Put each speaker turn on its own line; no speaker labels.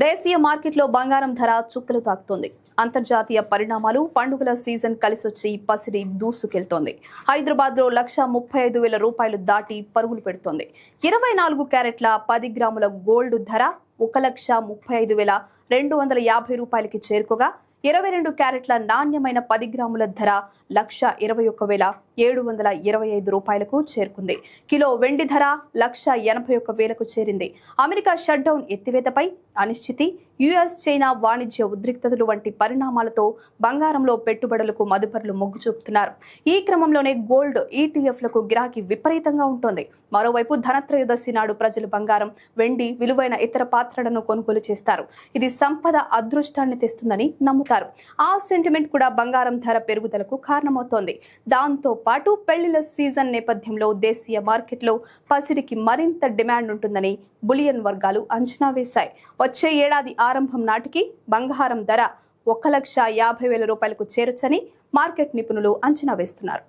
దేశీయ మార్కెట్లో బంగారం ధర చుక్కలు తాకుతోంది. అంతర్జాతీయ పరిణామాలు, పండుగల సీజన్ కలిసొచ్చి పసిడి దూసుకెళ్తోంది. హైదరాబాద్ లో 1,35,000 రూపాయలు దాటి పరుగులు పెడుతోంది. 24 క్యారెట్ల 10 గ్రాముల గోల్డ్ ధర 1,35,250 రూపాయలకి చేరుకోగా 22 క్యారెట్ల నాణ్యమైన 10 గ్రాముల ధర 1,21,725 రూపాయలకు చేరుకుంది. కిలో వెండి ధర 1,81,000కు చేరింది. అమెరికా షట్ డౌన్ ఎత్తివేతపై అనిశ్చితి, యుఎస్ చైనా వాణిజ్య ఉద్రిక్తతలు వంటి పరిణామాలతో బంగారంలో పెట్టుబడులకు మదుపరులు మొగ్గు చూపుతున్నారు. ఈ క్రమంలోనే గోల్డ్ ఈటీఎఫ్లకు గిరాకీ విపరీతంగా ఉంటుంది. మరోవైపు ధనత్రయోదశి నాడు ప్రజలు బంగారం, వెండి, విలువైన ఇతర పాత్రలను కొనుగోలు చేస్తారు. ఇది సంపద, అదృష్టాన్ని తెస్తుందని నమ్ముతారు. ఆ సెంటిమెంట్ కూడా బంగారం ధర పెరుగుదలకు కారణమవుతోంది. దాంతో పాటు పెళ్లిళ్ల సీజన్ నేపథ్యంలో దేశీయ మార్కెట్లో పసిడికి మరింత డిమాండ్ ఉంటుందని బులియన్ వర్గాలు అంచనా వేశాయి. వచ్చే ఏడాది ఆరంభం నాటికి బంగారం ధర 1,50,000 రూపాయలకు చేరొచ్చని మార్కెట్ నిపుణులు అంచనా వేస్తున్నారు.